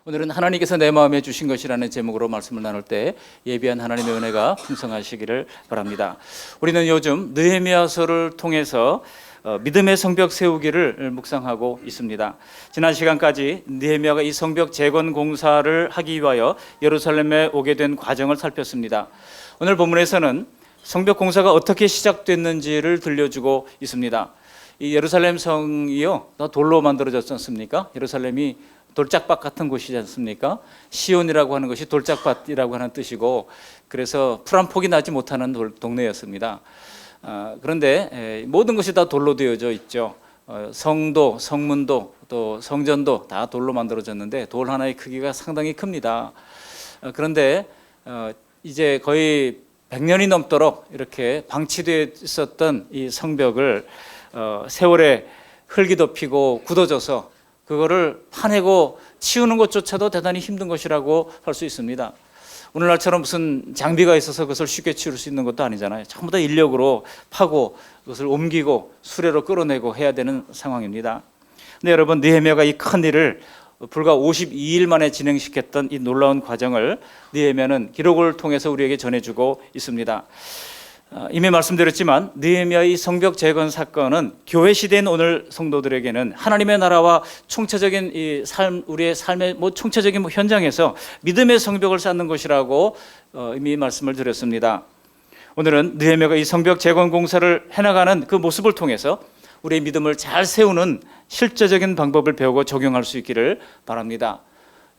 오늘은 하나님께서 내 마음에 주신 것이라는 제목으로 말씀을 나눌 때 예비한 하나님의 은혜가 풍성하시기를 바랍니다. 우리는 요즘 느헤미야서를 통해서 믿음의 성벽 세우기를 묵상하고 있습니다. 지난 시간까지 느헤미야가 이 성벽 재건 공사를 하기 위하여 예루살렘에 오게 된 과정을 살폈습니다. 오늘 본문에서는 성벽 공사가 어떻게 시작됐는지를 들려주고 있습니다. 이 예루살렘 성이요, 다 돌로 만들어졌지 않습니까? 예루살렘이 돌짝밭 같은 곳이지 않습니까? 시온이라고 하는 것이 돌짝밭이라고 하는 뜻이고, 그래서 풀 한 폭이 나지 못하는 동네였습니다. 그런데 모든 것이 다 돌로 되어져 있죠. 성도, 성문도, 또 성전도 다 돌로 만들어졌는데 돌 하나의 크기가 상당히 큽니다. 그런데 이제 거의 100년이 넘도록 이렇게 방치되어 있었던 이 성벽을 세월에 흙이 덮이고 굳어져서 그거를 파내고 치우는 것조차도 대단히 힘든 것이라고 할 수 있습니다. 오늘날처럼 무슨 장비가 있어서 그것을 쉽게 치울 수 있는 것도 아니잖아요. 전부 다 인력으로 파고 그것을 옮기고 수레로 끌어내고 해야 되는 상황입니다. 근데 여러분, 느헤미야가 이 큰 일을 불과 52일 만에 진행시켰던 이 놀라운 과정을 느헤미야는 기록을 통해서 우리에게 전해주고 있습니다. 이미 말씀드렸지만 느헤미야의 성벽 재건 사건은 교회 시대인 오늘 성도들에게는 하나님의 나라와 총체적인 이 삶, 우리의 삶의 총체적인 현장에서 믿음의 성벽을 쌓는 것이라고 이미 말씀을 드렸습니다. 오늘은 느헤미야가 이 성벽 재건 공사를 해나가는 그 모습을 통해서 우리의 믿음을 잘 세우는 실제적인 방법을 배우고 적용할 수 있기를 바랍니다.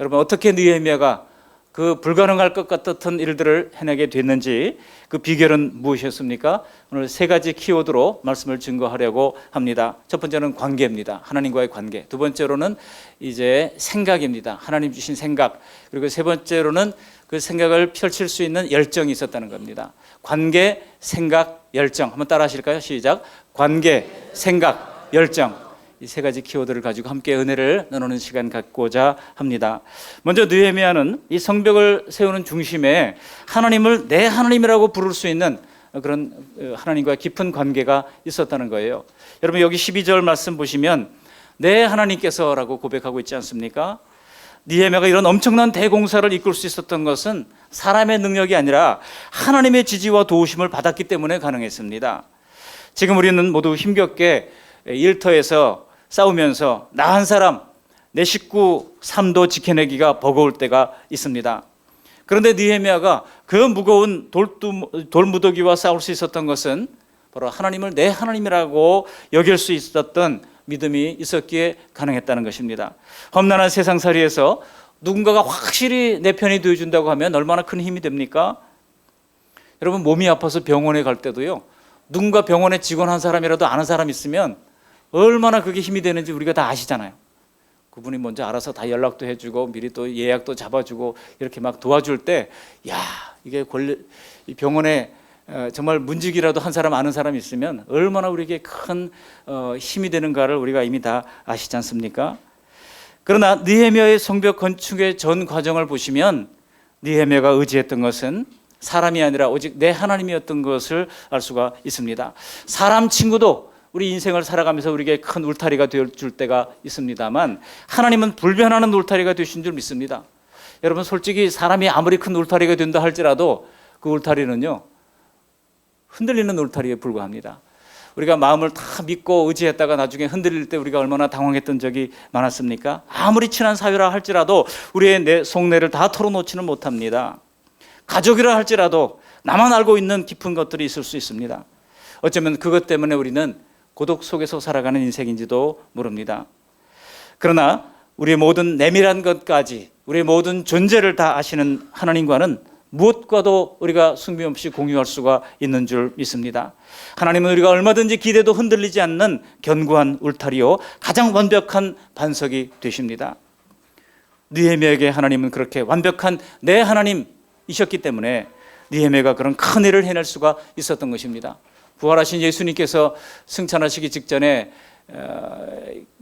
여러분, 어떻게 느헤미야가 그 불가능할 것 같았던 일들을 해내게 됐는지, 그 비결은 무엇이었습니까? 오늘 세 가지 키워드로 말씀을 증거하려고 합니다. 첫 번째는 관계입니다. 하나님과의 관계. 두 번째로는 이제 생각입니다. 하나님 주신 생각. 그리고 세 번째로는 그 생각을 펼칠 수 있는 열정이 있었다는 겁니다. 관계, 생각, 열정. 한번 따라 하실까요? 시작. 관계, 생각, 열정. 이 세 가지 키워드를 가지고 함께 은혜를 나누는 시간 갖고자 합니다. 먼저 느헤미야는 이 성벽을 세우는 중심에 하나님을 내 하나님이라고 부를 수 있는 그런 하나님과 깊은 관계가 있었다는 거예요. 여러분, 여기 12절 말씀 보시면 내 하나님께서라고 고백하고 있지 않습니까? 느헤미야가 이런 엄청난 대공사를 이끌 수 있었던 것은 사람의 능력이 아니라 하나님의 지지와 도우심을 받았기 때문에 가능했습니다. 지금 우리는 모두 힘겹게 일터에서 싸우면서 나 한 사람, 내 식구 삶도 지켜내기가 버거울 때가 있습니다. 그런데 느헤미야가 그 무거운 돌무더기와 싸울 수 있었던 것은 바로 하나님을 내 하나님이라고 여길 수 있었던 믿음이 있었기에 가능했다는 것입니다. 험난한 세상살이에서 누군가가 확실히 내 편이 되어준다고 하면 얼마나 큰 힘이 됩니까? 여러분, 몸이 아파서 병원에 갈 때도요, 누군가 병원에 직원 한 사람이라도 아는 사람 있으면 얼마나 그게 힘이 되는지 우리가 다 아시잖아요. 그분이 먼저 알아서 다 연락도 해주고 미리 또 예약도 잡아주고 이렇게 막 도와줄 때, 야, 이게 이 병원에 정말 문직이라도 한 사람 아는 사람이 있으면 얼마나 우리에게 큰 힘이 되는가를 우리가 이미 다 아시지 않습니까? 그러나 느헤미야의 성벽 건축의 전 과정을 보시면 느헤미야가 의지했던 것은 사람이 아니라 오직 내 하나님이었던 것을 알 수가 있습니다. 사람 친구도 우리 인생을 살아가면서 우리에게 큰 울타리가 되어줄 때가 있습니다만 하나님은 불변하는 울타리가 되신 줄 믿습니다. 여러분, 솔직히 사람이 아무리 큰 울타리가 된다 할지라도 그 울타리는요, 흔들리는 울타리에 불과합니다. 우리가 마음을 다 믿고 의지했다가 나중에 흔들릴 때 우리가 얼마나 당황했던 적이 많았습니까? 아무리 친한 사유라 할지라도 우리의 내 속내를 다 털어놓지는 못합니다. 가족이라 할지라도 나만 알고 있는 깊은 것들이 있을 수 있습니다. 어쩌면 그것 때문에 우리는 고독 속에서 살아가는 인생인지도 모릅니다. 그러나 우리의 모든 내밀한 것까지, 우리의 모든 존재를 다 아시는 하나님과는 무엇과도 우리가 숭배없이 공유할 수가 있는 줄 믿습니다. 하나님은 우리가 얼마든지 기대도 흔들리지 않는 견고한 울타리요, 가장 완벽한 반석이 되십니다. 느헤미야에게 하나님은 그렇게 완벽한 내 하나님이셨기 때문에 느헤미야가 그런 큰 일을 해낼 수가 있었던 것입니다. 부활하신 예수님께서 승천하시기 직전에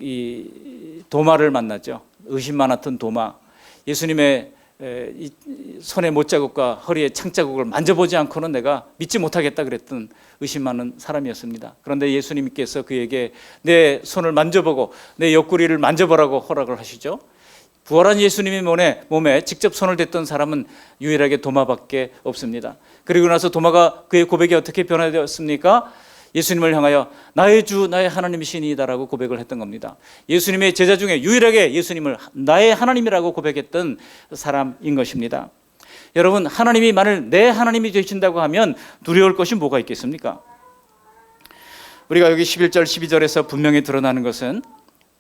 이 도마를 만났죠. 의심 많았던 도마. 예수님의 손에 못자국과 허리에 창자국을 만져보지 않고는 내가 믿지 못하겠다 그랬던 의심 많은 사람이었습니다. 그런데 예수님께서 그에게 내 손을 만져보고 내 옆구리를 만져보라고 허락을 하시죠. 부활한 예수님의 몸에 직접 손을 댔던 사람은 유일하게 도마밖에 없습니다. 그리고 나서 도마가 그의 고백이 어떻게 변화되었습니까? 예수님을 향하여 나의 주 나의 하나님이시니이다라고 고백을 했던 겁니다. 예수님의 제자 중에 유일하게 예수님을 나의 하나님이라고 고백했던 사람인 것입니다. 여러분, 하나님이 만일 내 하나님이 되신다고 하면 두려울 것이 뭐가 있겠습니까? 우리가 여기 11절 12절에서 분명히 드러나는 것은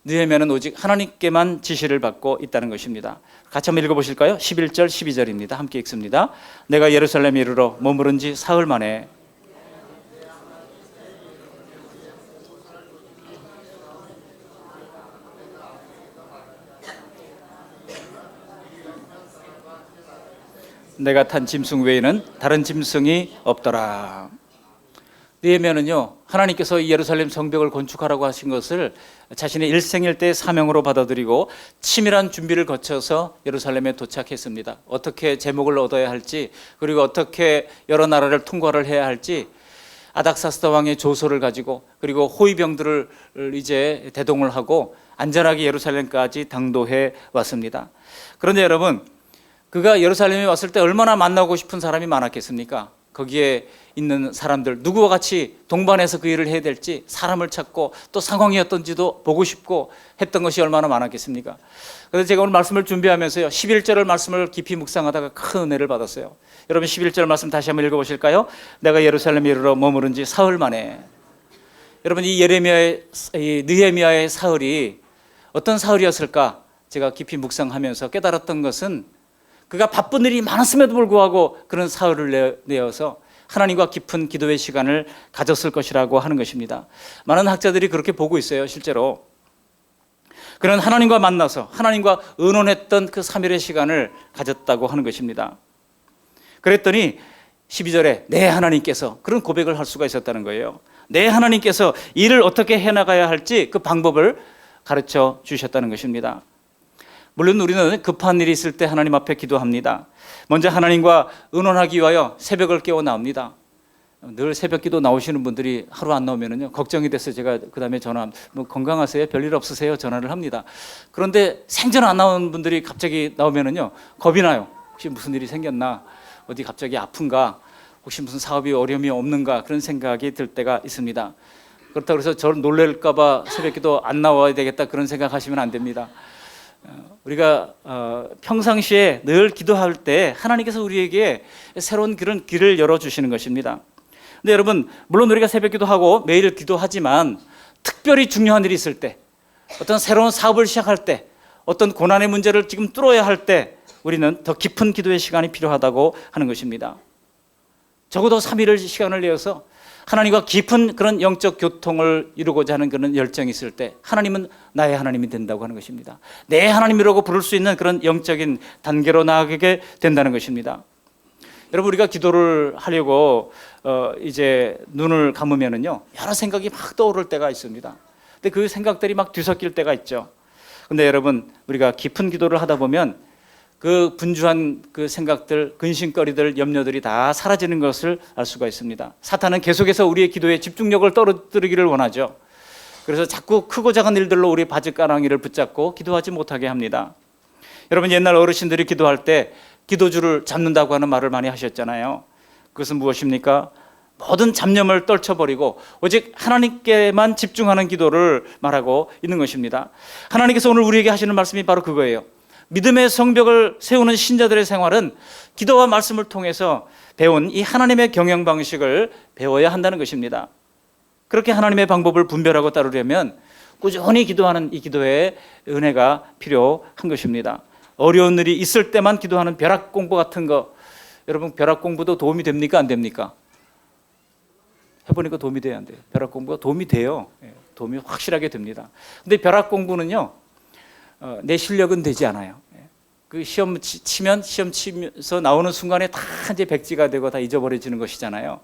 느헤미야는 오직 하나님께만 지시를 받고 있다는 것입니다. 같이 한번 읽어보실까요? 11절 12절입니다. 함께 읽습니다. 내가 예루살렘에 이르러 머무른 지 사흘 만에 내가 탄 짐승 외에는 다른 짐승이 없더라. 느헤미야는요, 하나님께서 예루살렘 성벽을 건축하라고 하신 것을 자신의 일생일 때 사명으로 받아들이고 치밀한 준비를 거쳐서 예루살렘에 도착했습니다. 어떻게 제목을 얻어야 할지, 그리고 어떻게 여러 나라를 통과를 해야 할지 아닥사스다 왕의 조서를 가지고, 그리고 호위병들을 이제 대동을 하고 안전하게 예루살렘까지 당도해 왔습니다. 그런데 여러분, 그가 예루살렘에 왔을 때 얼마나 만나고 싶은 사람이 많았겠습니까? 거기에 있는 사람들, 누구와 같이 동반해서 그 일을 해야 될지 사람을 찾고 또 상황이 어떤지도 보고 싶고 했던 것이 얼마나 많았겠습니까? 그래서 제가 오늘 말씀을 준비하면서요, 11절 말씀을 깊이 묵상하다가 큰 은혜를 받았어요. 여러분, 11절 말씀 다시 한번 읽어보실까요? 내가 예루살렘에 이르러 머무른 지 사흘 만에. 여러분, 이 느헤미야의 사흘이 어떤 사흘이었을까? 제가 깊이 묵상하면서 깨달았던 것은 그가 바쁜 일이 많았음에도 불구하고 그런 사흘을 내어서 하나님과 깊은 기도의 시간을 가졌을 것이라고 하는 것입니다. 많은 학자들이 그렇게 보고 있어요. 실제로 그는 하나님과 만나서 하나님과 의논했던 그 3일의 시간을 가졌다고 하는 것입니다. 그랬더니 12절에 내 하나님께서 그런 고백을 할 수가 있었다는 거예요. 내 하나님께서 일을 어떻게 해나가야 할지 그 방법을 가르쳐 주셨다는 것입니다. 물론 우리는 급한 일이 있을 때 하나님 앞에 기도합니다. 먼저 하나님과 의논하기 위하여 새벽을 깨워 나옵니다. 늘 새벽 기도 나오시는 분들이 하루 안 나오면은요, 걱정이 돼서 제가 그 다음에 건강하세요? 별일 없으세요? 전화를 합니다. 그런데 생전 안 나오는 분들이 갑자기 나오면은요, 겁이 나요. 혹시 무슨 일이 생겼나? 어디 갑자기 아픈가? 혹시 무슨 사업이 어려움이 없는가? 그런 생각이 들 때가 있습니다. 그렇다고 해서 저를 놀랄까봐 새벽 기도 안 나와야 되겠다, 그런 생각하시면 안 됩니다. 우리가 평상시에 늘 기도할 때 하나님께서 우리에게 새로운 그런 길을 열어주시는 것입니다. 근데 여러분, 물론 우리가 새벽 기도하고 매일 기도하지만 특별히 중요한 일이 있을 때, 어떤 새로운 사업을 시작할 때, 어떤 고난의 문제를 지금 뚫어야 할 때 우리는 더 깊은 기도의 시간이 필요하다고 하는 것입니다. 적어도 3일을 시간을 내어서 하나님과 깊은 그런 영적 교통을 이루고자 하는 그런 열정이 있을 때 하나님은 나의 하나님이 된다고 하는 것입니다. 내 하나님이라고 부를 수 있는 그런 영적인 단계로 나아가게 된다는 것입니다. 여러분, 우리가 기도를 하려고 이제 눈을 감으면은요, 여러 생각이 막 떠오를 때가 있습니다. 근데 그 생각들이 막 뒤섞일 때가 있죠. 근데 여러분, 우리가 깊은 기도를 하다 보면 그 분주한 그 생각들, 근심거리들, 염려들이 다 사라지는 것을 알 수가 있습니다. 사탄은 계속해서 우리의 기도에 집중력을 떨어뜨리기를 원하죠. 그래서 자꾸 크고 작은 일들로 우리 바짓가랑이를 붙잡고 기도하지 못하게 합니다. 여러분, 옛날 어르신들이 기도할 때 기도줄을 잡는다고 하는 말을 많이 하셨잖아요. 그것은 무엇입니까? 모든 잡념을 떨쳐버리고 오직 하나님께만 집중하는 기도를 말하고 있는 것입니다. 하나님께서 오늘 우리에게 하시는 말씀이 바로 그거예요. 믿음의 성벽을 세우는 신자들의 생활은 기도와 말씀을 통해서 배운 이 하나님의 경영 방식을 배워야 한다는 것입니다. 그렇게 하나님의 방법을 분별하고 따르려면 꾸준히 기도하는 이 기도의 은혜가 필요한 것입니다. 어려운 일이 있을 때만 기도하는 벼락 공부 같은 거, 여러분, 벼락 공부도 도움이 됩니까? 안 됩니까? 해보니까 도움이 돼야 안 돼요. 벼락 공부가 도움이 돼요. 도움이 확실하게 됩니다. 근데 벼락 공부는요, 내 실력은 되지 않아요. 그 시험 치면서 나오는 순간에 다 이제 백지가 되고 다 잊어버려지는 것이잖아요.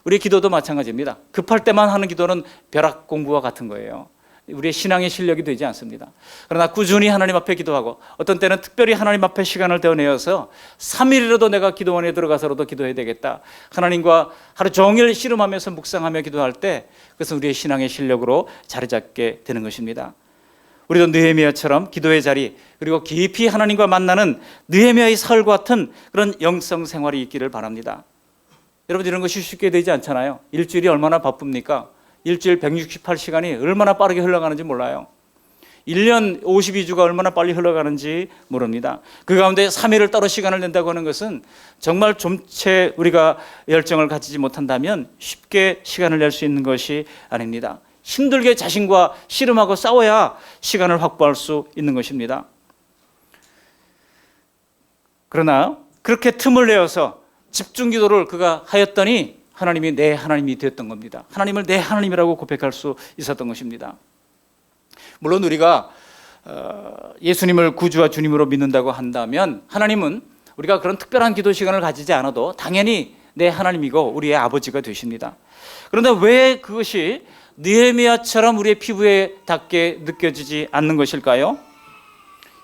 우리 기도도 마찬가지입니다. 급할 때만 하는 기도는 벼락 공부와 같은 거예요. 우리의 신앙의 실력이 되지 않습니다. 그러나 꾸준히 하나님 앞에 기도하고 어떤 때는 특별히 하나님 앞에 시간을 떼어내어서 3일이라도 내가 기도원에 들어가서라도 기도해야 되겠다, 하나님과 하루 종일 씨름하면서 묵상하며 기도할 때 그것은 우리의 신앙의 실력으로 자리 잡게 되는 것입니다. 우리도 느헤미야처럼 기도의 자리, 그리고 깊이 하나님과 만나는 느헤미야의 사흘 같은 그런 영성 생활이 있기를 바랍니다. 여러분, 이런 것이 쉽게 되지 않잖아요. 일주일이 얼마나 바쁩니까? 일주일 168시간이 얼마나 빠르게 흘러가는지 몰라요. 1년 52주가 얼마나 빨리 흘러가는지 모릅니다. 그 가운데 3일을 따로 시간을 낸다고 하는 것은 정말 좀채 우리가 열정을 가지지 못한다면 쉽게 시간을 낼 수 있는 것이 아닙니다. 힘들게 자신과 씨름하고 싸워야 시간을 확보할 수 있는 것입니다. 그러나 그렇게 틈을 내어서 집중 기도를 그가 하였더니 하나님이 내 하나님이 되었던 겁니다. 하나님을 내 하나님이라고 고백할 수 있었던 것입니다. 물론 우리가 예수님을 구주와 주님으로 믿는다고 한다면 하나님은 우리가 그런 특별한 기도 시간을 가지지 않아도 당연히 내 하나님이고 우리의 아버지가 되십니다. 그런데 왜 그것이 느헤미야처럼 우리의 피부에 닿게 느껴지지 않는 것일까요?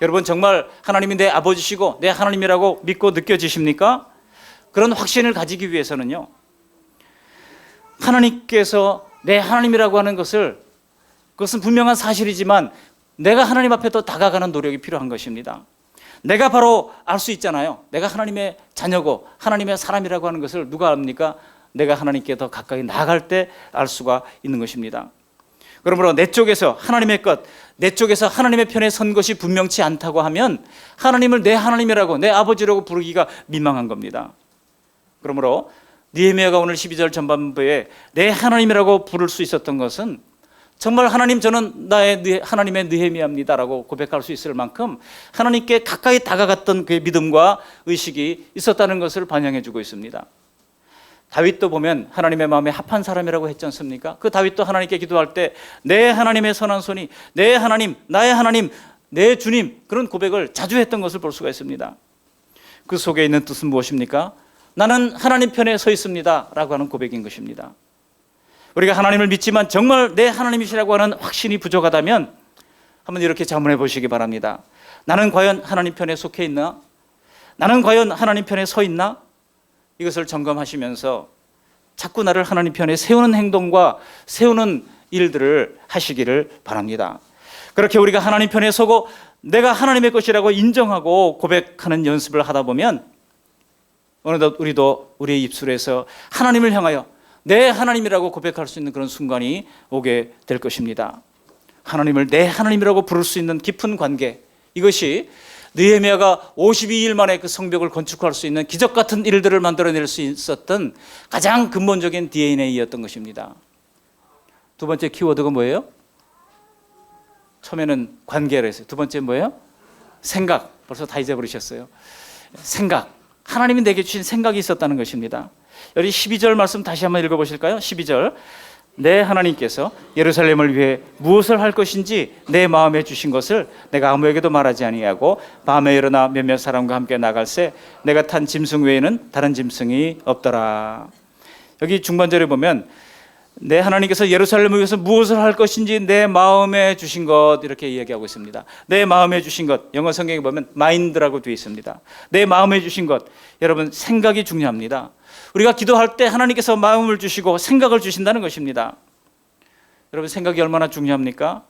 여러분, 정말 하나님이 내 아버지시고 내 하나님이라고 믿고 느껴지십니까? 그런 확신을 가지기 위해서는요, 하나님께서 내 하나님이라고 하는 것을, 그것은 분명한 사실이지만 내가 하나님 앞에 더 다가가는 노력이 필요한 것입니다. 내가 바로 알 수 있잖아요. 내가 하나님의 자녀고 하나님의 사람이라고 하는 것을 누가 압니까? 내가 하나님께 더 가까이 나아갈 때 알 수가 있는 것입니다. 그러므로 내 쪽에서 하나님의 것, 내 쪽에서 하나님의 편에 선 것이 분명치 않다고 하면 하나님을 내 하나님이라고, 내 아버지라고 부르기가 민망한 겁니다. 그러므로 느헤미야가 오늘 12절 전반부에 내 하나님이라고 부를 수 있었던 것은 정말 하나님, 저는 나의 하나님의 느헤미야입니다라고 고백할 수 있을 만큼 하나님께 가까이 다가갔던 그의 믿음과 의식이 있었다는 것을 반영해 주고 있습니다. 다윗도 보면 하나님의 마음에 합한 사람이라고 했지 않습니까? 그 다윗도 하나님께 기도할 때 내 하나님의 선한 손이, 내 하나님, 나의 하나님, 내 주님, 그런 고백을 자주 했던 것을 볼 수가 있습니다. 그 속에 있는 뜻은 무엇입니까? 나는 하나님 편에 서 있습니다 라고 하는 고백인 것입니다. 우리가 하나님을 믿지만 정말 내 하나님이시라고 하는 확신이 부족하다면 한번 이렇게 자문해 보시기 바랍니다. 나는 과연 하나님 편에 속해 있나? 나는 과연 하나님 편에 서 있나? 이것을 점검하시면서 자꾸 나를 하나님 편에 세우는 행동과 세우는 일들을 하시기를 바랍니다. 그렇게 우리가 하나님 편에 서고 내가 하나님의 것이라고 인정하고 고백하는 연습을 하다 보면 어느덧 우리도 우리의 입술에서 하나님을 향하여 내 하나님이라고 고백할 수 있는 그런 순간이 오게 될 것입니다. 하나님을 내 하나님이라고 부를 수 있는 깊은 관계, 이것이 느헤미야가 52일 만에 그 성벽을 건축할 수 있는 기적 같은 일들을 만들어낼 수 있었던 가장 근본적인 DNA였던 것입니다. 두 번째 키워드가 뭐예요? 처음에는 관계를 했어요. 두 번째 뭐예요? 생각. 벌써 다 잊어버리셨어요. 생각. 하나님이 내게 주신 생각이 있었다는 것입니다. 여기 12절 말씀 다시 한번 읽어보실까요? 12절. 내 하나님께서 예루살렘을 위해 무엇을 할 것인지 내 마음에 주신 것을 내가 아무에게도 말하지 아니하고 밤에 일어나 몇몇 사람과 함께 나갈새 내가 탄 짐승 외에는 다른 짐승이 없더라. 여기 중반절에 보면 내 하나님께서 예루살렘을 위해서 무엇을 할 것인지 내 마음에 주신 것, 이렇게 이야기하고 있습니다. 내 마음에 주신 것, 영어 성경에 보면 마인드라고 되어 있습니다. 내 마음에 주신 것, 여러분 생각이 중요합니다. 우리가 기도할 때 하나님께서 마음을 주시고 생각을 주신다는 것입니다. 여러분, 생각이 얼마나 중요합니까?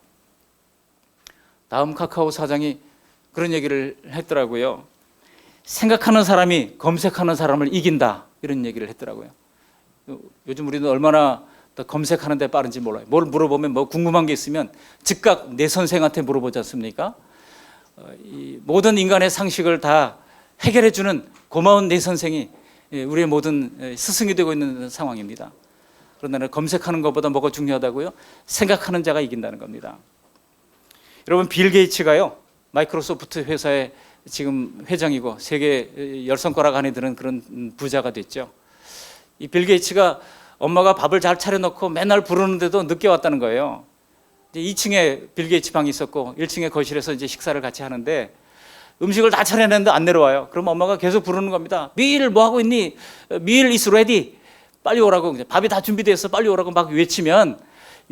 다음 카카오 사장이 그런 얘기를 했더라고요. 생각하는 사람이 검색하는 사람을 이긴다, 이런 얘기를 했더라고요. 요즘 우리는 얼마나 더 검색하는 데 빠른지 몰라요. 뭘 물어보면 뭐 궁금한 게 있으면 즉각 내 선생한테 물어보지 않습니까? 이 모든 인간의 상식을 다 해결해 주는 고마운 내 선생이 우리의 모든 스승이 되고 있는 상황입니다. 그러나 검색하는 것보다 뭐가 중요하다고요? 생각하는 자가 이긴다는 겁니다. 여러분, 빌 게이츠가요, 마이크로소프트 회사의 지금 회장이고 세계 10손가락 안에 드는 그런 부자가 됐죠. 이 빌 게이츠가 엄마가 밥을 잘 차려놓고 맨날 부르는데도 늦게 왔다는 거예요. 이제 2층에 빌 게이츠 방이 있었고 1층에 거실에서 이제 식사를 같이 하는데 음식을 다 차려냈는데 안 내려와요. 그럼 엄마가 계속 부르는 겁니다. 밀 뭐 하고 있니? 밀 is ready. 빨리 오라고. 밥이 다 준비되어 빨리 오라고 막 외치면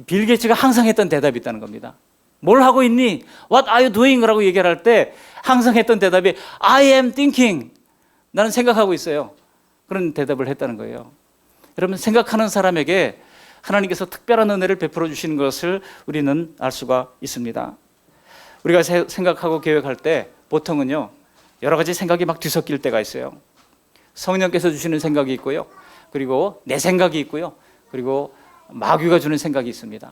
빌 게이츠가 항상 했던 대답이 있다는 겁니다. 뭘 하고 있니? What are you doing? 라고 얘기를 할 때 항상 했던 대답이 I am thinking. 나는 생각하고 있어요. 그런 대답을 했다는 거예요. 여러분, 생각하는 사람에게 하나님께서 특별한 은혜를 베풀어 주시는 것을 우리는 알 수가 있습니다. 우리가 생각하고 계획할 때 보통은요, 여러 가지 생각이 막 뒤섞일 때가 있어요. 성령께서 주시는 생각이 있고요, 그리고 내 생각이 있고요, 그리고 마귀가 주는 생각이 있습니다.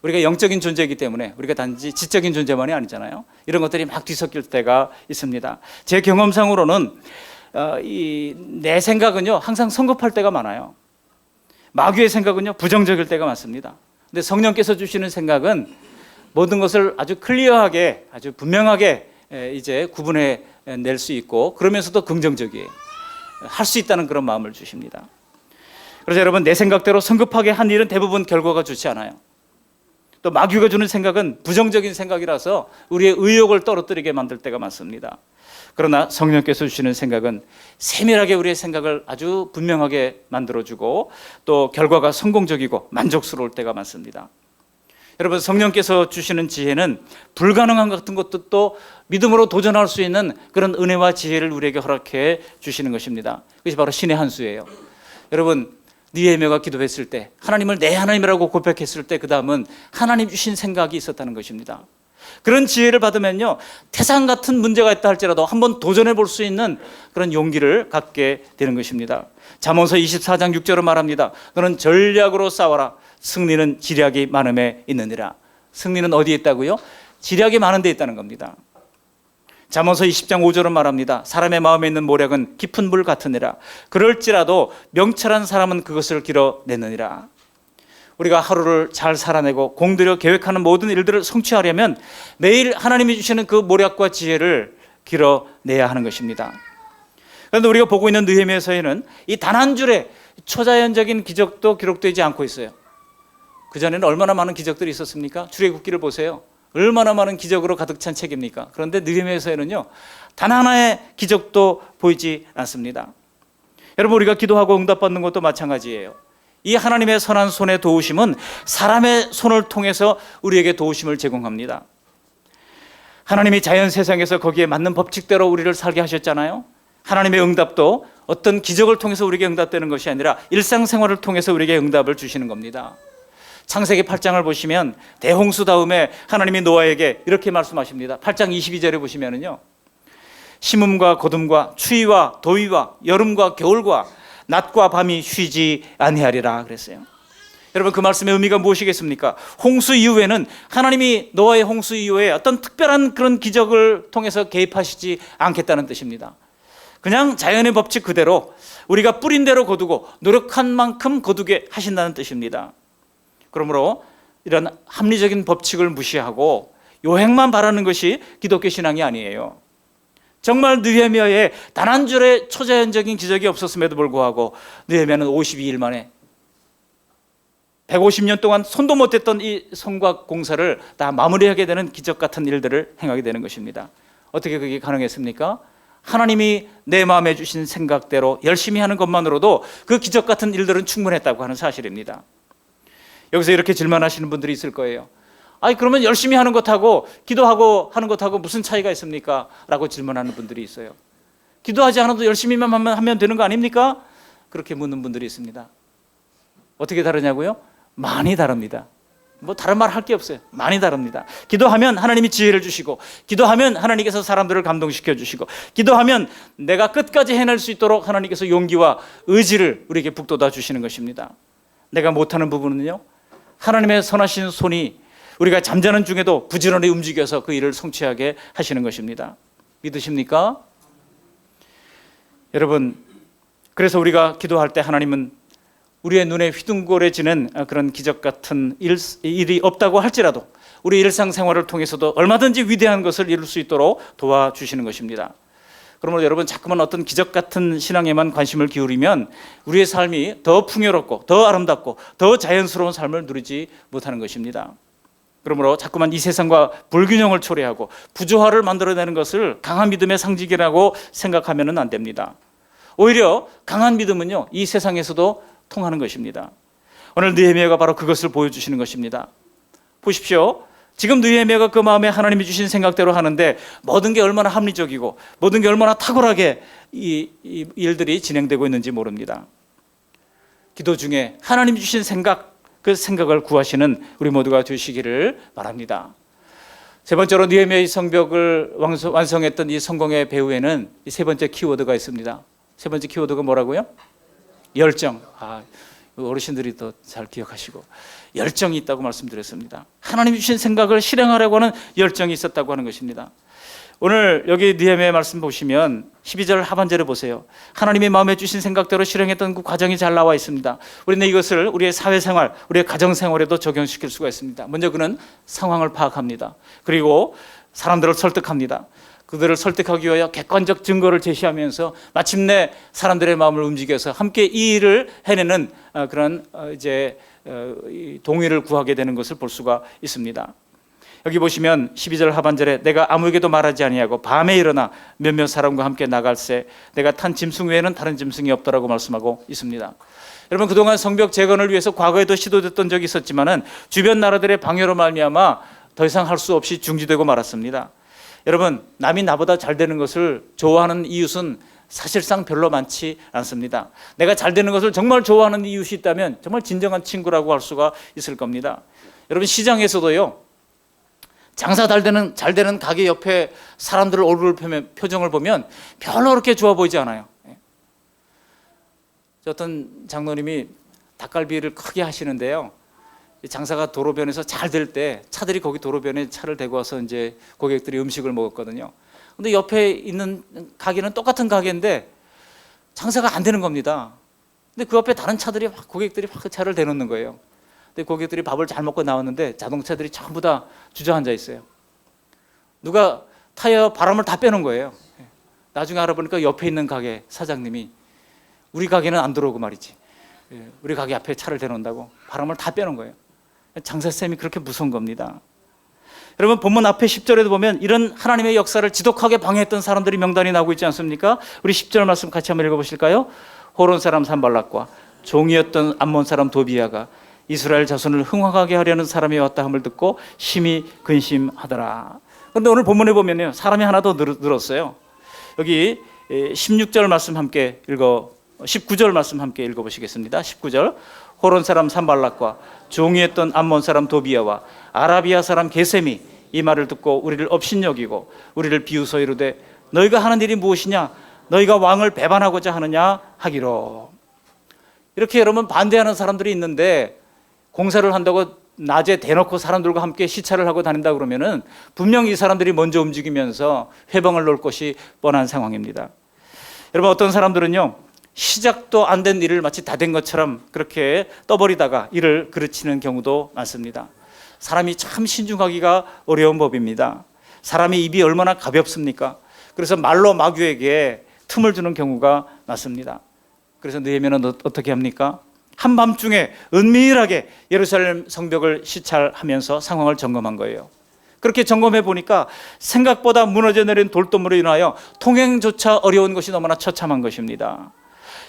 우리가 영적인 존재이기 때문에 우리가 단지 지적인 존재만이 아니잖아요. 이런 것들이 막 뒤섞일 때가 있습니다. 제 경험상으로는 내 생각은요, 항상 성급할 때가 많아요. 마귀의 생각은요, 부정적일 때가 많습니다. 근데 성령께서 주시는 생각은 모든 것을 아주 클리어하게, 아주 분명하게 이제 구분해 낼 수 있고, 그러면서도 긍정적이에요. 할 수 있다는 그런 마음을 주십니다. 그래서 여러분, 내 생각대로 성급하게 한 일은 대부분 결과가 좋지 않아요. 또 마귀가 주는 생각은 부정적인 생각이라서 우리의 의욕을 떨어뜨리게 만들 때가 많습니다. 그러나 성령께서 주시는 생각은 세밀하게 우리의 생각을 아주 분명하게 만들어주고, 또 결과가 성공적이고 만족스러울 때가 많습니다. 여러분, 성령께서 주시는 지혜는 불가능한 같은 것도 믿음으로 도전할 수 있는 그런 은혜와 지혜를 우리에게 허락해 주시는 것입니다. 그것이 바로 신의 한 수예요. 여러분, 느헤미야가 기도했을 때, 하나님을 내 하나님이라고 고백했을 때, 그 다음은 하나님 주신 생각이 있었다는 것입니다. 그런 지혜를 받으면요, 태산 같은 문제가 있다 할지라도 한번 도전해 볼 수 있는 그런 용기를 갖게 되는 것입니다. 잠언서 24장 6절은 말합니다. 너는 전략으로 싸워라. 승리는 지략이 많음에 있느니라. 승리는 어디에 있다고요? 지략이 많은 데 있다는 겁니다. 잠언서 20장 5절은 말합니다. 사람의 마음에 있는 모략은 깊은 물 같으니라. 그럴지라도 명철한 사람은 그것을 길어내느니라. 우리가 하루를 잘 살아내고 공들여 계획하는 모든 일들을 성취하려면 매일 하나님이 주시는 그 모략과 지혜를 길어내야 하는 것입니다. 그런데 우리가 보고 있는 느헤미야서에는 이 단 한 줄의 초자연적인 기적도 기록되지 않고 있어요. 그전에는 얼마나 많은 기적들이 있었습니까? 출애굽기를 보세요. 얼마나 많은 기적으로 가득 찬 책입니까? 그런데 느헤미야서에는요, 단 하나의 기적도 보이지 않습니다. 여러분, 우리가 기도하고 응답받는 것도 마찬가지예요. 이 하나님의 선한 손의 도우심은 사람의 손을 통해서 우리에게 도우심을 제공합니다. 하나님이 자연 세상에서 거기에 맞는 법칙대로 우리를 살게 하셨잖아요. 하나님의 응답도 어떤 기적을 통해서 우리에게 응답되는 것이 아니라 일상생활을 통해서 우리에게 응답을 주시는 겁니다. 창세기 8장을 보시면 대홍수 다음에 하나님이 노아에게 이렇게 말씀하십니다. 8장 22절에 보시면은요, 심음과 거둠과 추위와 더위와 여름과 겨울과 낮과 밤이 쉬지 아니하리라 그랬어요. 여러분, 그 말씀의 의미가 무엇이겠습니까? 홍수 이후에는 하나님이 노아의 홍수 이후에 어떤 특별한 그런 기적을 통해서 개입하시지 않겠다는 뜻입니다. 그냥 자연의 법칙 그대로 우리가 뿌린 대로 거두고 노력한 만큼 거두게 하신다는 뜻입니다. 그러므로 이런 합리적인 법칙을 무시하고 요행만 바라는 것이 기독교 신앙이 아니에요. 정말 느헤미야의 단 한 줄의 초자연적인 기적이 없었음에도 불구하고 느헤미야는 52일 만에 150년 동안 손도 못 댔던 이 성곽 공사를 다 마무리하게 되는 기적 같은 일들을 행하게 되는 것입니다. 어떻게 그게 가능했습니까? 하나님이 내 마음에 주신 생각대로 열심히 하는 것만으로도 그 기적 같은 일들은 충분했다고 하는 사실입니다. 여기서 이렇게 질문하시는 분들이 있을 거예요. 아니, 그러면 열심히 하는 것하고 기도하고 하는 것하고 무슨 차이가 있습니까? 라고 질문하는 분들이 있어요. 기도하지 않아도 열심히만 하면 되는 거 아닙니까? 그렇게 묻는 분들이 있습니다. 어떻게 다르냐고요? 많이 다릅니다. 뭐 다른 말 할 게 없어요. 많이 다릅니다. 기도하면 하나님이 지혜를 주시고, 기도하면 하나님께서 사람들을 감동시켜 주시고, 기도하면 내가 끝까지 해낼 수 있도록 하나님께서 용기와 의지를 우리에게 북돋아 주시는 것입니다. 내가 못하는 부분은요, 하나님의 선하신 손이 우리가 잠자는 중에도 부지런히 움직여서 그 일을 성취하게 하시는 것입니다. 믿으십니까? 여러분, 그래서 우리가 기도할 때 하나님은 우리의 눈에 휘둥그레지는 그런 기적 같은 일이 없다고 할지라도 우리 일상생활을 통해서도 얼마든지 위대한 것을 이룰 수 있도록 도와주시는 것입니다. 그러므로 여러분, 자꾸만 어떤 기적 같은 신앙에만 관심을 기울이면 우리의 삶이 더 풍요롭고 더 아름답고 더 자연스러운 삶을 누리지 못하는 것입니다. 그러므로 자꾸만 이 세상과 불균형을 초래하고 부조화를 만들어내는 것을 강한 믿음의 상징이라고 생각하면 안 됩니다. 오히려 강한 믿음은요, 이 세상에서도 통하는 것입니다. 오늘 느헤미야가 바로 그것을 보여주시는 것입니다. 보십시오. 지금 느헤미야가 그 마음에 하나님이 주신 생각대로 하는데 모든 게 얼마나 합리적이고 모든 게 얼마나 탁월하게 이 일들이 진행되고 있는지 모릅니다. 기도 중에 하나님이 주신 생각, 그 생각을 구하시는 우리 모두가 되시기를 바랍니다. 세 번째로 느헤미야의 성벽을 완성했던 이 성공의 배후에는 이 세 번째 키워드가 있습니다. 세 번째 키워드가 뭐라고요? 열정. 어르신들이 더 잘 기억하시고, 열정이 있다고 말씀드렸습니다. 하나님 주신 생각을 실행하려고 하는 열정이 있었다고 하는 것입니다. 오늘 여기 느헤미야 말씀 보시면 12절 하반절에 보세요. 하나님의 마음에 주신 생각대로 실행했던 그 과정이 잘 나와 있습니다. 우리는 이것을 우리의 사회생활, 우리의 가정생활에도 적용시킬 수가 있습니다. 먼저 그는 상황을 파악합니다. 그리고 사람들을 설득합니다. 그들을 설득하기 위하여 객관적 증거를 제시하면서 마침내 사람들의 마음을 움직여서 함께 이 일을 해내는 그런 동의를 구하게 되는 것을 볼 수가 있습니다. 여기 보시면 12절 하반절에 내가 아무에게도 말하지 아니하고 밤에 일어나 몇몇 사람과 함께 나갈새 내가 탄 짐승 외에는 다른 짐승이 없더라고 말씀하고 있습니다. 여러분, 그동안 성벽 재건을 위해서 과거에도 시도됐던 적이 있었지만은 주변 나라들의 방해로 말미암아 더 이상 할 수 없이 중지되고 말았습니다. 여러분, 남이 나보다 잘 되는 것을 좋아하는 이웃은 사실상 별로 많지 않습니다. 내가 잘 되는 것을 정말 좋아하는 이웃이 있다면 정말 진정한 친구라고 할 수가 있을 겁니다. 여러분, 시장에서도요, 장사 잘 되는 가게 옆에 사람들 얼굴 표정을 보면 별로 그렇게 좋아 보이지 않아요. 어떤 장로님이 닭갈비를 크게 하시는데요, 장사가 도로변에서 잘 될 때 차들이 거기 도로변에 차를 대고 와서 이제 고객들이 음식을 먹었거든요. 근데 옆에 있는 가게는 똑같은 가게인데 장사가 안 되는 겁니다. 근데 그 옆에 다른 차들이 고객들이 확 차를 대놓는 거예요. 근데 고객들이 밥을 잘 먹고 나왔는데 자동차들이 전부 다 주저앉아 있어요. 누가 타이어 바람을 다 빼놓은 거예요. 나중에 알아보니까 옆에 있는 가게 사장님이 우리 가게는 안 들어오고 말이지, 우리 가게 앞에 차를 대놓는다고 바람을 다 빼놓은 거예요. 장사쌤이 그렇게 무서운 겁니다. 여러분, 본문 앞에 10절에도 보면 이런 하나님의 역사를 지독하게 방해했던 사람들이 명단이 나오고 있지 않습니까? 우리 10절 말씀 같이 한번 읽어보실까요? 호론 사람 산발락과 종이었던 암몬 사람 도비야가 이스라엘 자손을 흥황하게 하려는 사람이 왔다 함을 듣고 심히 근심하더라. 그런데 오늘 본문에 보면요, 사람이 하나 더 늘었어요. 여기 16절 말씀 함께 19절 말씀 함께 읽어보시겠습니다. 19절. 호론 사람 산발락과 종이했던 암몬 사람 도비야와 아라비아 사람 게셈이 이 말을 듣고 우리를 업신여기고 우리를 비웃어 이르되 너희가 하는 일이 무엇이냐? 너희가 왕을 배반하고자 하느냐 하기로. 이렇게 여러분, 반대하는 사람들이 있는데 공사를 한다고 낮에 대놓고 사람들과 함께 시찰을 하고 다닌다 그러면은 분명히 이 사람들이 먼저 움직이면서 회방을 놓을 것이 뻔한 상황입니다. 여러분, 어떤 사람들은요, 시작도 안 된 일을 마치 다 된 것처럼 그렇게 떠버리다가 일을 그르치는 경우도 많습니다. 사람이 참 신중하기가 어려운 법입니다. 사람의 입이 얼마나 가볍습니까? 그래서 말로 마귀에게 틈을 주는 경우가 많습니다. 그래서 느헤미야는 어떻게 합니까? 한밤중에 은밀하게 예루살렘 성벽을 시찰하면서 상황을 점검한 거예요. 그렇게 점검해 보니까 생각보다 무너져 내린 돌돔으로 인하여 통행조차 어려운 것이 너무나 처참한 것입니다.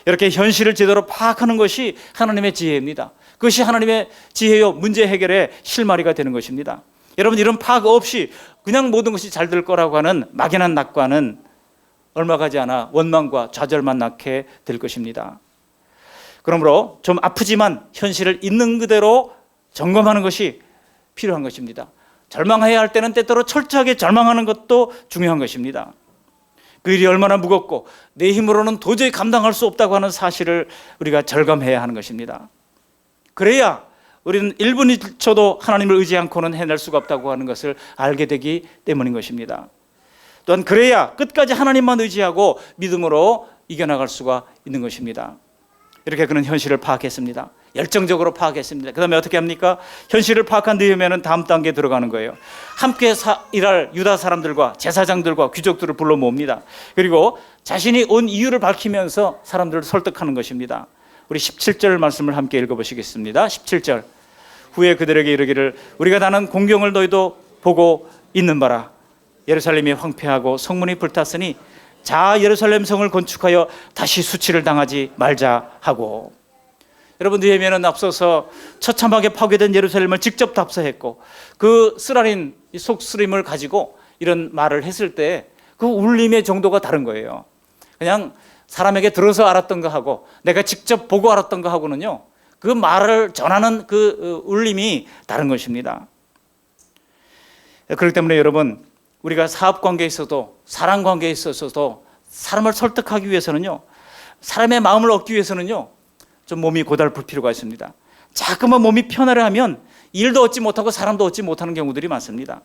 이렇게 현실을 제대로 파악하는 것이 하나님의 지혜입니다. 그것이 하나님의 지혜요 문제 해결의 실마리가 되는 것입니다. 여러분, 이런 파악 없이 그냥 모든 것이 잘 될 거라고 하는 막연한 낙관은 얼마 가지 않아 원망과 좌절만 낳게 될 것입니다. 그러므로 좀 아프지만 현실을 있는 그대로 점검하는 것이 필요한 것입니다. 절망해야 할 때는 때때로 철저하게 절망하는 것도 중요한 것입니다. 그 일이 얼마나 무겁고 내 힘으로는 도저히 감당할 수 없다고 하는 사실을 우리가 절감해야 하는 것입니다. 그래야 우리는 1분 1초도 하나님을 의지 않고는 해낼 수가 없다고 하는 것을 알게 되기 때문인 것입니다. 또한 그래야 끝까지 하나님만 의지하고 믿음으로 이겨나갈 수가 있는 것입니다. 이렇게 그는 현실을 파악했습니다. 열정적으로 파악했습니다. 그 다음에 어떻게 합니까? 현실을 파악한 뒤에는 다음 단계에 들어가는 거예요. 함께 일할 유다 사람들과 제사장들과 귀족들을 불러 모읍니다. 그리고 자신이 온 이유를 밝히면서 사람들을 설득하는 것입니다. 우리 17절 말씀을 함께 읽어보시겠습니다. 17절. 후에 그들에게 이르기를 우리가 다는 공경을 너희도 보고 있는 바라. 예루살렘이 황폐하고 성문이 불탔으니 자 예루살렘 성을 건축하여 다시 수치를 당하지 말자 하고. 여러분, 느헤미야는 앞서서 처참하게 파괴된 예루살렘을 직접 답사했고 그 쓰라린 속쓰림을 가지고 이런 말을 했을 때 그 울림의 정도가 다른 거예요. 그냥 사람에게 들어서 알았던 거 하고 내가 직접 보고 알았던 거 하고는요, 그 말을 전하는 그 울림이 다른 것입니다. 그렇기 때문에 여러분, 우리가 사업 관계에 있어도 사람 관계에 있어서도 사람을 설득하기 위해서는요, 사람의 마음을 얻기 위해서는요, 좀 몸이 고달플 필요가 있습니다. 자꾸만 몸이 편하려 하면 일도 얻지 못하고 사람도 얻지 못하는 경우들이 많습니다.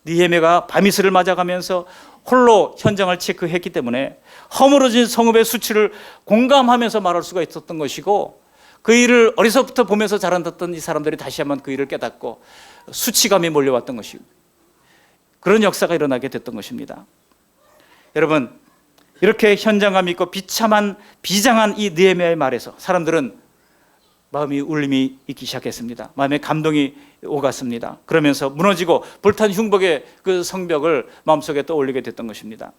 느헤미야가 밤이슬을 맞아가면서 홀로 현장을 체크했기 때문에 허물어진 성읍의 수치를 공감하면서 말할 수가 있었던 것이고, 그 일을 어려서부터 보면서 자란던 이 사람들이 다시 한번 그 일을 깨닫고 수치감이 몰려왔던 것이고, 그런 역사가 일어나게 됐던 것입니다. 여러분, 이렇게 현장감 있고 비장한 이 느헤미야의 말에서 사람들은 마음이 울림이 있기 시작했습니다. 마음에 감동이 오갔습니다. 그러면서 무너지고 불탄 흉복의 그 성벽을 마음속에 떠올리게 됐던 것입니다.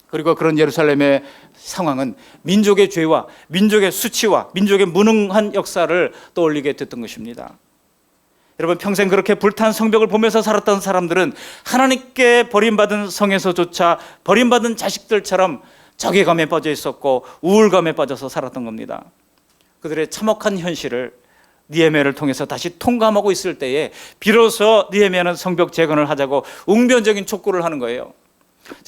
그리고 그런 예루살렘의 상황은 민족의 죄와 민족의 수치와 민족의 무능한 역사를 떠올리게 됐던 것입니다. 여러분, 평생 그렇게 불탄 성벽을 보면서 살았던 사람들은 하나님께 버림받은 성에서조차 버림받은 자식들처럼 자괴감에 빠져 있었고 우울감에 빠져서 살았던 겁니다. 그들의 참혹한 현실을 느헤미야를 통해서 다시 통감하고 있을 때에 비로소 느헤미야는 성벽 재건을 하자고 웅변적인 촉구를 하는 거예요.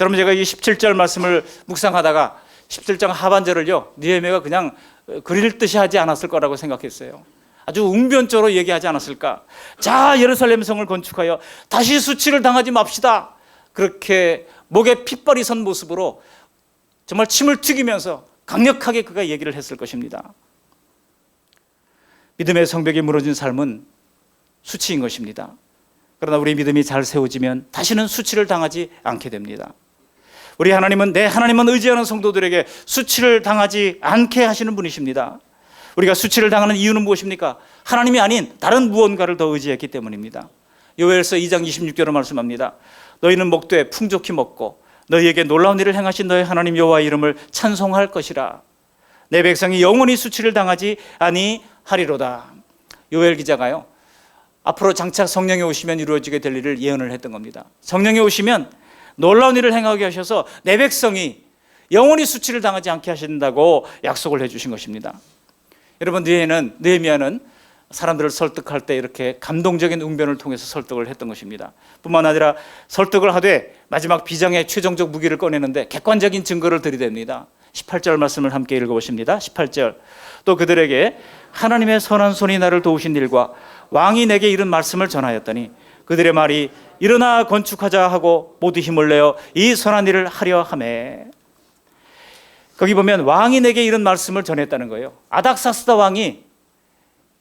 여러분, 제가 이 17절 말씀을 묵상하다가 17장 하반절을요, 느헤미야가 그냥 그릴 듯이 하지 않았을 거라고 생각했어요. 아주 웅변적으로 얘기하지 않았을까. 자, 예루살렘 성을 건축하여 다시 수치를 당하지 맙시다. 그렇게 목에 핏발이 선 모습으로 정말 침을 튀기면서 강력하게 그가 얘기를 했을 것입니다. 믿음의 성벽이 무너진 삶은 수치인 것입니다. 그러나 우리 믿음이 잘 세워지면 다시는 수치를 당하지 않게 됩니다. 우리 하나님은, 내 하나님은 의지하는 성도들에게 수치를 당하지 않게 하시는 분이십니다. 우리가 수치를 당하는 이유는 무엇입니까? 하나님이 아닌 다른 무언가를 더 의지했기 때문입니다. 요엘서 2장 26절로 말씀합니다. 너희는 먹되 풍족히 먹고 너희에게 놀라운 일을 행하신 너희 하나님 여호와의 이름을 찬송할 것이라. 내 백성이 영원히 수치를 당하지 아니하리로다. 요엘 기자가요, 앞으로 장차 성령이 오시면 이루어지게 될 일을 예언을 했던 겁니다. 성령이 오시면 놀라운 일을 행하게 하셔서 내 백성이 영원히 수치를 당하지 않게 하신다고 약속을 해주신 것입니다. 여러분, 느헤미야는 사람들을 설득할 때 이렇게 감동적인 웅변을 통해서 설득을 했던 것입니다. 뿐만 아니라 설득을 하되 마지막 비장의 최종적 무기를 꺼내는데 객관적인 증거를 들이댑니다. 18절 말씀을 함께 읽어보십니다. 18절. 또 그들에게 하나님의 선한 손이 나를 도우신 일과 왕이 내게 이른 말씀을 전하였더니 그들의 말이 일어나 건축하자 하고 모두 힘을 내어 이 선한 일을 하려 하매. 거기 보면 왕이 내게 이런 말씀을 전했다는 거예요. 아닥사스다 왕이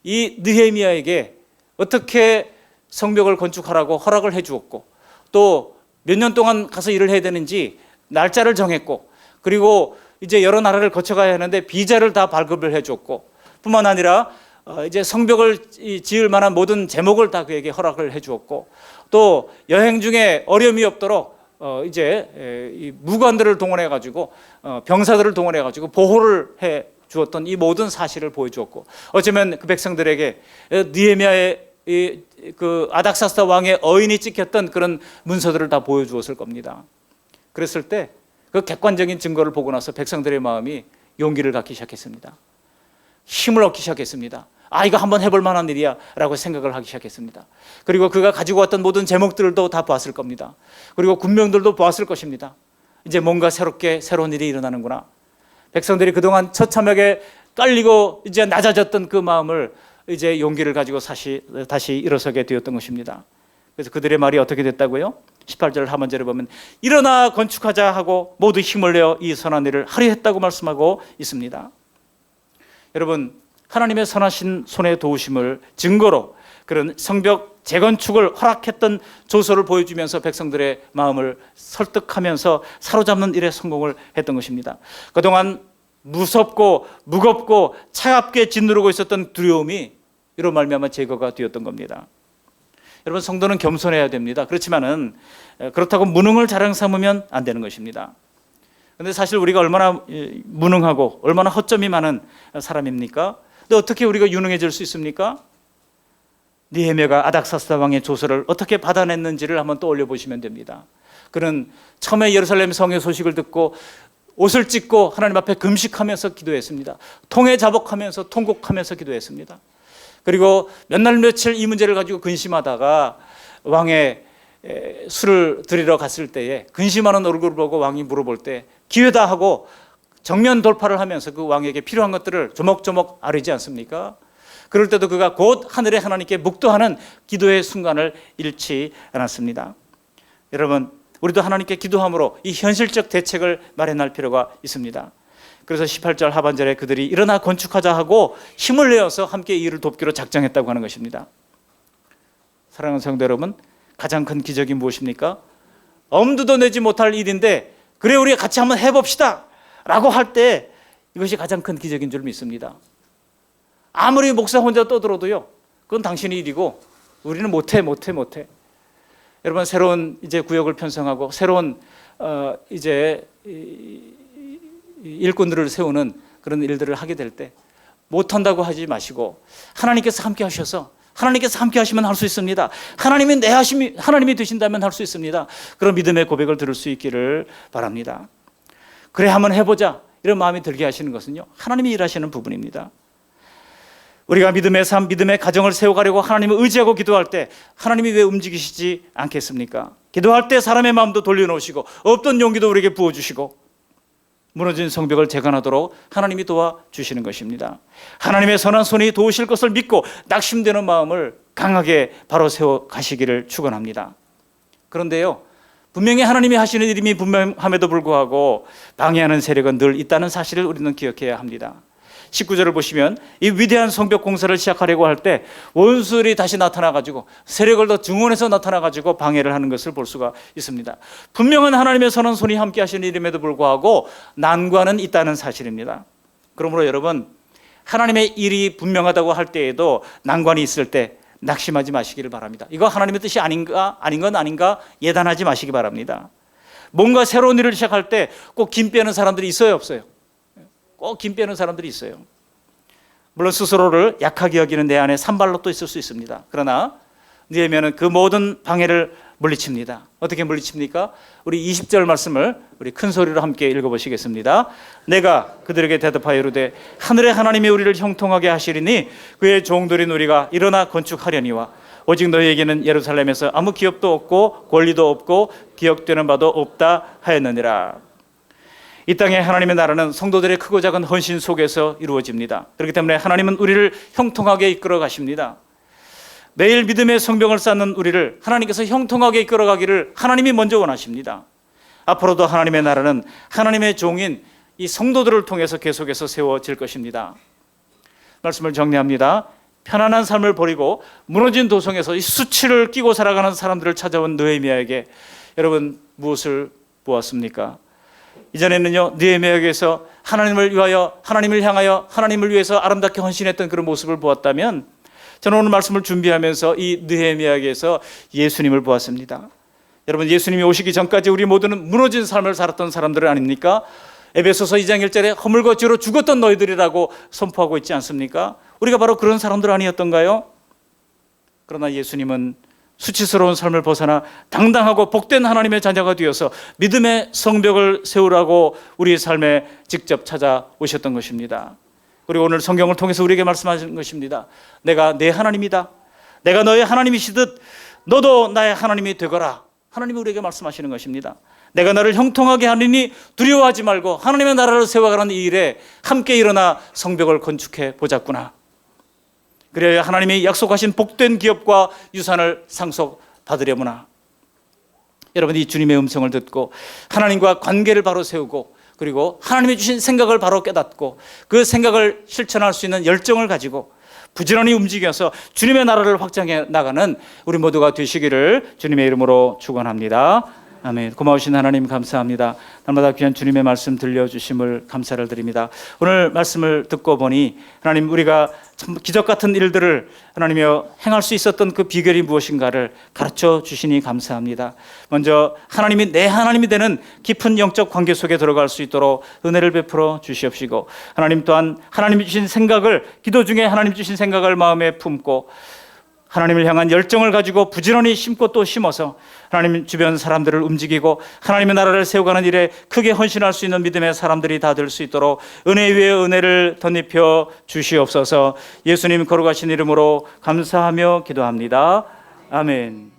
이 느헤미야에게 어떻게 성벽을 건축하라고 허락을 해 주었고, 또 몇 년 동안 가서 일을 해야 되는지 날짜를 정했고, 그리고 이제 여러 나라를 거쳐가야 하는데 비자를 다 발급을 해 줬고, 뿐만 아니라 이제 성벽을 지을 만한 모든 제목을 다 그에게 허락을 해 주었고, 또 여행 중에 어려움이 없도록 이제 이 무관들을 동원해 가지고 병사들을 동원해 가지고 보호를 해 주었던 이 모든 사실을 보여주었고, 어쩌면 그 백성들에게 느헤미야의 그 아닥사스다 왕의 어인이 찍혔던 그런 문서들을 다 보여주었을 겁니다. 그랬을 때 그 객관적인 증거를 보고 나서 백성들의 마음이 용기를 갖기 시작했습니다. 힘을 얻기 시작했습니다. 아, 이거 한번 해볼 만한 일이야 라고 생각을 하기 시작했습니다. 그리고 그가 가지고 왔던 모든 제목들도 다 보았을 겁니다. 그리고 군명들도 보았을 것입니다. 이제 뭔가 새로운 일이 일어나는구나. 백성들이 그동안 처참하게 깔리고 이제 낮아졌던 그 마음을 이제 용기를 가지고 다시 일어서게 되었던 것입니다. 그래서 그들의 말이 어떻게 됐다고요? 18절 하반절에 보면 일어나 건축하자 하고 모두 힘을 내어 이 선한 일을 하려 했다고 말씀하고 있습니다. 여러분, 하나님의 선하신 손의 도우심을 증거로 그런 성벽 재건축을 허락했던 조서를 보여주면서 백성들의 마음을 설득하면서 사로잡는 일에 성공을 했던 것입니다. 그동안 무섭고 무겁고 차갑게 짓누르고 있었던 두려움이 이로 말미암아 제거가 되었던 겁니다. 여러분, 성도는 겸손해야 됩니다. 그렇지만은 그렇다고 무능을 자랑 삼으면 안 되는 것입니다. 그런데 사실 우리가 얼마나 무능하고 얼마나 허점이 많은 사람입니까? 근데 어떻게 우리가 유능해질 수 있습니까? 느헤미야가 아닥사스다 왕의 조서를 어떻게 받아냈는지를 한번 떠올려 보시면 됩니다. 그는 처음에 예루살렘 성의 소식을 듣고 옷을 찢고 하나님 앞에 금식하면서 기도했습니다. 통에 자복하면서 통곡하면서 기도했습니다. 그리고 몇 날 며칠 이 문제를 가지고 근심하다가 왕의 술을 드리러 갔을 때에 근심하는 얼굴을 보고 왕이 물어볼 때 기회다 하고 정면 돌파를 하면서 그 왕에게 필요한 것들을 조목조목 아뢰지 않습니까? 그럴 때도 그가 곧 하늘의 하나님께 묵도하는 기도의 순간을 잃지 않았습니다. 여러분, 우리도 하나님께 기도함으로 이 현실적 대책을 마련할 필요가 있습니다. 그래서 18절 하반절에 그들이 일어나 건축하자 하고 힘을 내어서 함께 이 일을 돕기로 작정했다고 하는 것입니다. 사랑하는 성도 여러분, 가장 큰 기적이 무엇입니까? 엄두도 내지 못할 일인데 그래 우리 같이 한번 해봅시다 라고 할 때 이것이 가장 큰 기적인 줄 믿습니다. 아무리 목사 혼자 떠들어도요, 그건 당신의 일이고 우리는 못해. 여러분, 새로운 이제 구역을 편성하고 새로운 이제 일꾼들을 세우는 그런 일들을 하게 될 때 못한다고 하지 마시고 하나님께서 함께 하셔서 하나님께서 함께 하시면 할 수 있습니다. 하나님이 되신다면 할 수 있습니다. 그런 믿음의 고백을 들을 수 있기를 바랍니다. 그래 한번 해보자 이런 마음이 들게 하시는 것은요, 하나님이 일하시는 부분입니다. 우리가 믿음의 삶, 믿음의 가정을 세워가려고 하나님을 의지하고 기도할 때 하나님이 왜 움직이시지 않겠습니까? 기도할 때 사람의 마음도 돌려놓으시고 없던 용기도 우리에게 부어주시고 무너진 성벽을 재건하도록 하나님이 도와주시는 것입니다. 하나님의 선한 손이 도우실 것을 믿고 낙심되는 마음을 강하게 바로 세워 가시기를 축원합니다. 그런데요, 분명히 하나님이 하시는 일임이 분명함에도 불구하고 방해하는 세력은 늘 있다는 사실을 우리는 기억해야 합니다. 19절을 보시면 이 위대한 성벽 공사를 시작하려고 할 때 원수들이 다시 나타나가지고 세력을 더 증원해서 나타나가지고 방해를 하는 것을 볼 수가 있습니다. 분명한 하나님의 선한 손이 함께 하시는 일임에도 불구하고 난관은 있다는 사실입니다. 그러므로 여러분, 하나님의 일이 분명하다고 할 때에도 난관이 있을 때 낙심하지 마시기를 바랍니다. 이거 하나님의 뜻이 아닌 건 아닌가 예단하지 마시기 바랍니다. 뭔가 새로운 일을 시작할 때 꼭 김 빼는 사람들이 있어요, 없어요? 꼭 김 빼는 사람들이 있어요. 물론 스스로를 약하게 여기는 내 안에 산발록도 있을 수 있습니다. 그러나 느헤미야는 그 모든 방해를 물리칩니다. 어떻게 물리칩니까? 우리 20절 말씀을 우리 큰 소리로 함께 읽어보시겠습니다. 내가 그들에게 대답하여 이르되 하늘의 하나님이 우리를 형통하게 하시리니 그의 종들인 우리가 일어나 건축하려니와 오직 너희에게는 예루살렘에서 아무 기업도 없고 권리도 없고 기억되는 바도 없다 하였느니라. 이 땅에 하나님의 나라는 성도들의 크고 작은 헌신 속에서 이루어집니다. 그렇기 때문에 하나님은 우리를 형통하게 이끌어 가십니다. 매일 믿음의 성벽을 쌓는 우리를 하나님께서 형통하게 이끌어 가기를 하나님이 먼저 원하십니다. 앞으로도 하나님의 나라는 하나님의 종인 이 성도들을 통해서 계속해서 세워질 것입니다. 말씀을 정리합니다. 편안한 삶을 버리고 무너진 도성에서 이 수치를 끼고 살아가는 사람들을 찾아온 느헤미야에게 여러분 무엇을 보았습니까? 이전에는요, 느헤미야에게서 하나님을 위하여, 하나님을 향하여, 하나님을 위해서 아름답게 헌신했던 그런 모습을 보았다면 저는 오늘 말씀을 준비하면서 이 느헤미야에게서 예수님을 보았습니다. 여러분, 예수님이 오시기 전까지 우리 모두는 무너진 삶을 살았던 사람들 아닙니까? 에베소서 2장 1절에 허물과 죄로 죽었던 너희들이라고 선포하고 있지 않습니까? 우리가 바로 그런 사람들 아니었던가요? 그러나 예수님은 수치스러운 삶을 벗어나 당당하고 복된 하나님의 자녀가 되어서 믿음의 성벽을 세우라고 우리의 삶에 직접 찾아오셨던 것입니다. 그리고 오늘 성경을 통해서 우리에게 말씀하시는 것입니다. 내가 내 하나님이다. 내가 너의 하나님이시듯 너도 나의 하나님이 되거라. 하나님이 우리에게 말씀하시는 것입니다. 내가 너를 형통하게 하느니 두려워하지 말고 하나님의 나라를 세워가는 이 일에 함께 일어나 성벽을 건축해 보자꾸나. 그래야 하나님이 약속하신 복된 기업과 유산을 상속받으려무나. 여러분, 이 주님의 음성을 듣고 하나님과 관계를 바로 세우고 그리고 하나님이 주신 생각을 바로 깨닫고 그 생각을 실천할 수 있는 열정을 가지고 부지런히 움직여서 주님의 나라를 확장해 나가는 우리 모두가 되시기를 주님의 이름으로 축원합니다. 아멘. 고마우신 하나님 감사합니다. 날마다 귀한 주님의 말씀 들려주심을 감사를 드립니다. 오늘 말씀을 듣고 보니 하나님, 우리가 참 기적 같은 일들을 하나님이여 행할 수 있었던 그 비결이 무엇인가를 가르쳐 주시니 감사합니다. 먼저 하나님이 내 하나님이 되는 깊은 영적 관계 속에 들어갈 수 있도록 은혜를 베풀어 주시옵시고, 하나님 또한 하나님이 주신 생각을, 기도 중에 하나님 주신 생각을 마음에 품고 하나님을 향한 열정을 가지고 부지런히 심고 또 심어서 하나님 주변 사람들을 움직이고 하나님의 나라를 세워가는 일에 크게 헌신할 수 있는 믿음의 사람들이 다 될 수 있도록 은혜 위에 은혜를 덧입혀 주시옵소서. 예수님 거룩하신 이름으로 감사하며 기도합니다. 아멘.